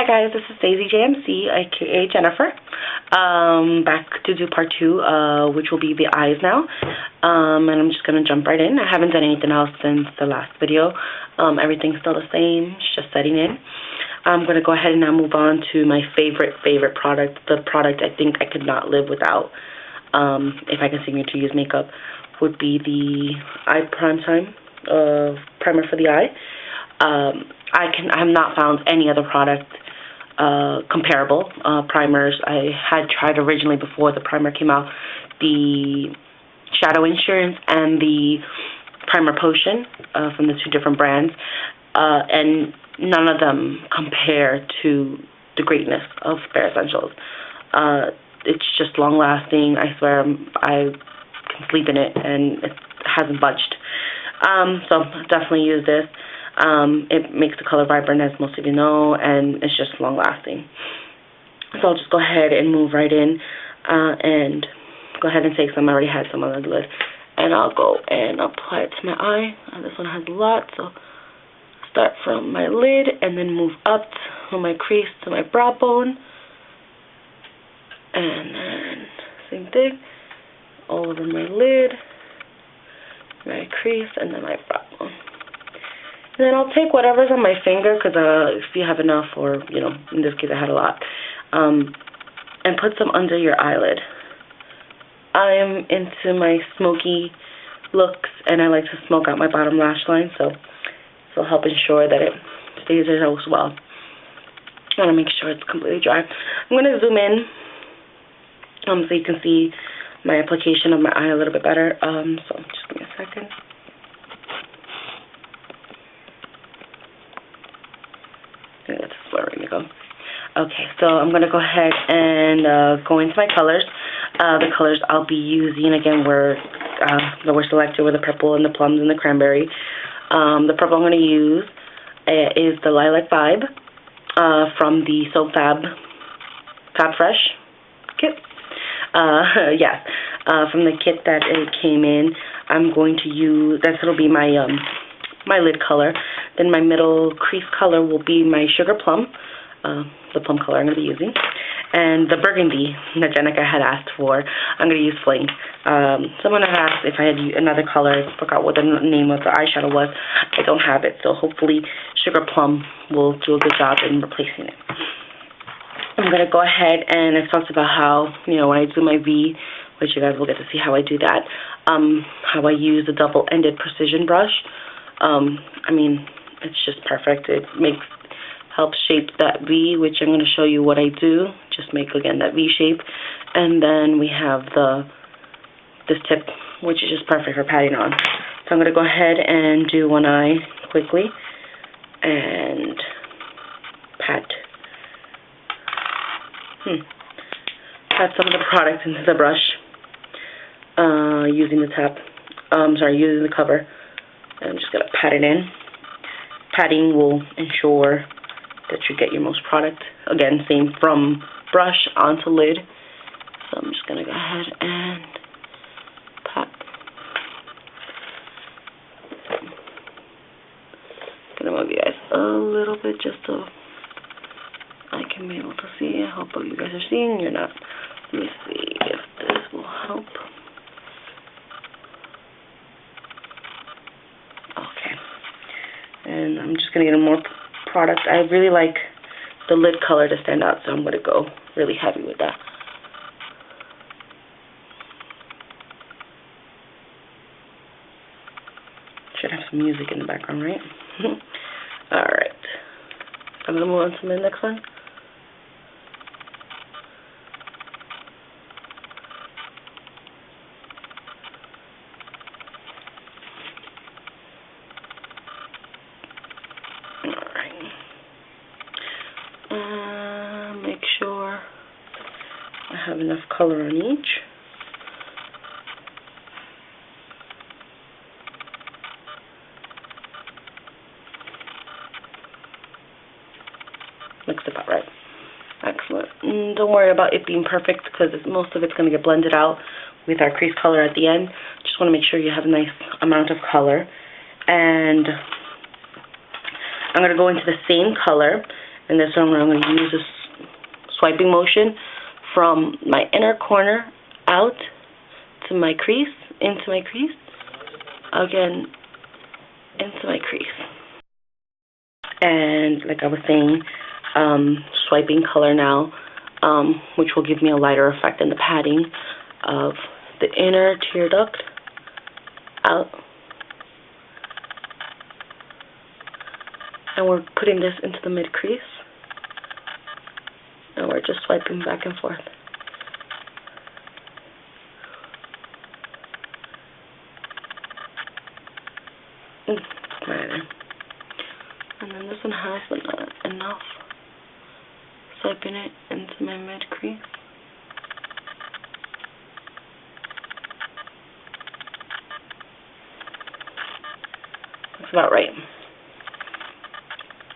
Hi guys, this is Daisy JMC, aka Jennifer. Back to do part 2, which will be the eyes now. And I'm just going to jump right in. I haven't done anything else since the last video. Everything's still the same, it's just setting in. I'm going to go ahead and now move on to my favorite product. The product I think I could not live without, if I continue to use makeup, would be the Eye Prime Time primer for the eye. I have not found any other product comparable primers. I had tried originally before the primer came out the Shadow Insurance and the Primer Potion from the two different brands, and none of them compare to the greatness of Bare Essentials. It's just long lasting. I swear I can sleep in it and it hasn't budged. So definitely use this. It makes the color vibrant, as most of you know, and it's just long lasting. So I'll just go ahead and move right in and go ahead and take some. I already had some on the lid, and I'll go and apply it to my eye. This one has a lot, so start from my lid and then move up from my crease to my brow bone, and then same thing all over my lid, my crease, and then my brow bone. And then I'll take whatever's on my finger, because if you have enough, or, you know, in this case I had a lot, and put some under your eyelid. I am into my smoky looks, and I like to smoke out my bottom lash line, so this will help ensure that it stays there as well. I want to make sure it's completely dry. I'm going to zoom in so you can see my application of my eye a little bit better. So just give me a second. I think that's where we're going to go. Okay, so I'm going to go ahead and go into my colors. The colors I'll be using, again, were selected were the purple and the plums and the cranberry. The purple I'm going to use is the Lilac Vibe from the So Fab Fresh kit. Yes, from the kit that it came in. I'm going to use, that'll be my my lid color. Then my middle crease color will be my Sugar Plum, the plum color I'm going to be using. And the burgundy that Jenica had asked for, I'm going to use Fling. Someone had asked if I had another color. I forgot what the name of the eyeshadow was. I don't have it, so hopefully Sugar Plum will do a good job in replacing it. I'm going to go ahead, and I've talked about how, you know, when I do my V, which you guys will get to see how I do that, how I use a double-ended precision brush. I mean, it's just perfect. It helps shape that V, which I'm going to show you what I do. Just make, again, that V shape. And then we have this tip, which is just perfect for patting on. So I'm going to go ahead and do one eye quickly and pat. Pat some of the product into the brush using using the cover. And I'm just going to pat it in. Patting will ensure that you get your most product. Again, same from brush onto lid. So I'm just going to go ahead and pat. I'm going to move you guys a little bit just so I can be able to see. I hope you guys are seeing. You're not. Let me see if this will help. Okay. And I'm just going to get more product. I really like the lid color to stand out, so I'm going to go really heavy with that. Should have some music in the background, right? Alright. I'm going to move on to the next one. Make sure I have enough color on each. Looks about right. Excellent. Don't worry about it being perfect, because most of it's going to get blended out with our crease color at the end. Just want to make sure you have a nice amount of color. And I'm going to go into the same color And this one I'm going to use this swiping motion from my inner corner out to my crease, into my crease, again, into my crease. And like I was saying, swiping color now, which will give me a lighter effect in the padding of the inner tear duct out. And we're putting this into the mid crease, and we're just swiping back and forth. Right. And then this one has enough. Swiping it into my mid crease. That's about right.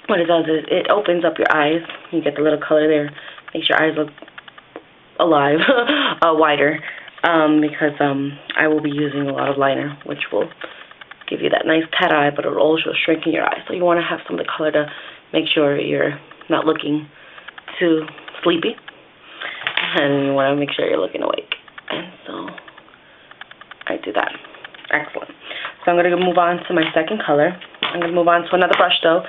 What it does is it opens up your eyes. You get the little color there. Makes your eyes look alive, wider. Because I will be using a lot of liner, which will give you that nice cat eye, but it'll also shrink in your eyes. So you want to have some of the color to make sure you're not looking too sleepy, and you want to make sure you're looking awake. And so I do that. Excellent. So I'm going to move on to my second color. I'm going to move on to another brush though,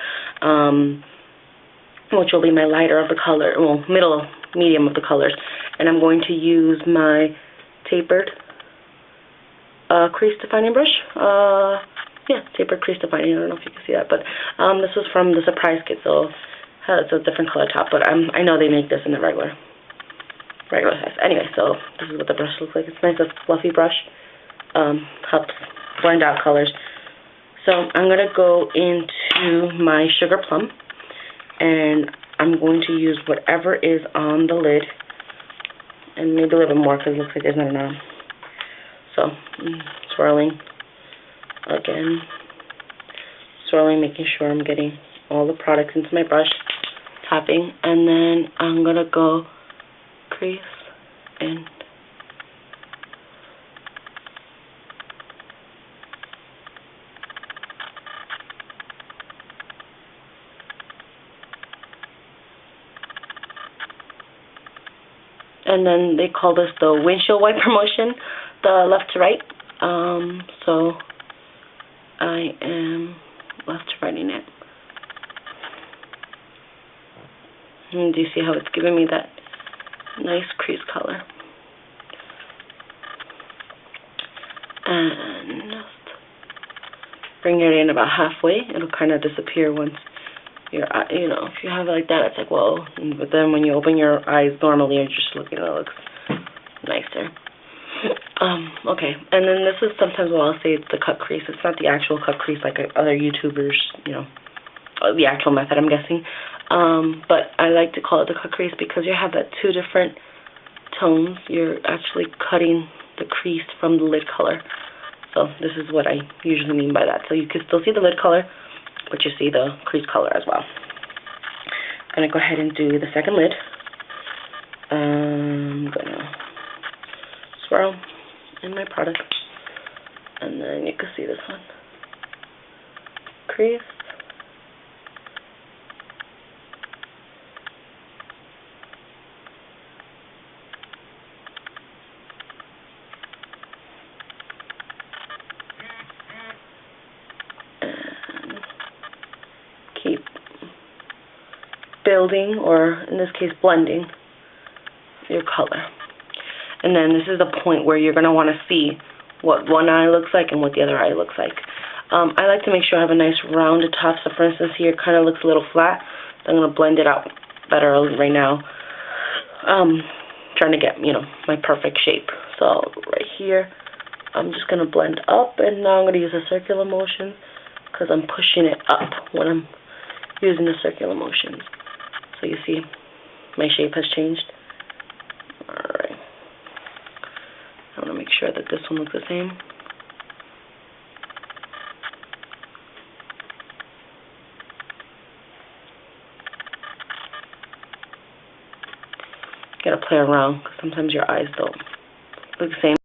which will be my lighter of the color, well, medium of the colors. And I'm going to use my tapered crease defining brush. Yeah, tapered crease defining. I don't know if you can see that, but this was from the surprise kit, so it's a different color top. But I know they make this in the regular size. Anyway, so this is what the brush looks like. It's nice, a fluffy brush. Helps blend out colors. So I'm gonna go into my Sugar Plum, and I'm going to use whatever is on the lid, and maybe a little bit more because it looks like there's not enough. So swirling again, swirling, making sure I'm getting all the products into my brush, tapping, and then I'm gonna go crease and then they call this the windshield wiper motion, the left to right. So I am left to righting it. And do you see how it's giving me that nice crease color? And just bring it in about halfway. It'll kind of disappear once you're, you know, if you have it like that, it's like, whoa. But then when you open your eyes normally, you're just looking, it looks nicer. Okay, and then this is sometimes what I'll say it's the cut crease. It's not the actual cut crease like other YouTubers, you know, the actual method, I'm guessing. But I like to call it the cut crease because you have that two different tones. You're actually cutting the crease from the lid color. So this is what I usually mean by that. So you can still see the lid color, but you see the crease color as well. I'm going to go ahead and do the second lid. I'm going to swirl in my product, and then you can see this one. Crease. Keep building, or in this case blending, your color. And then this is the point where you're going to want to see what one eye looks like and what the other eye looks like. I like to make sure I have a nice rounded top. So for instance here it kind of looks a little flat. So I'm going to blend it out better right now. Trying to get, you know, my perfect shape. So right here I'm just going to blend up, and now I'm going to use a circular motion because I'm pushing it up when I'm using the circular motions. So you see my shape has changed. Alright. I want to make sure that this one looks the same. You gotta play around because sometimes your eyes don't look the same.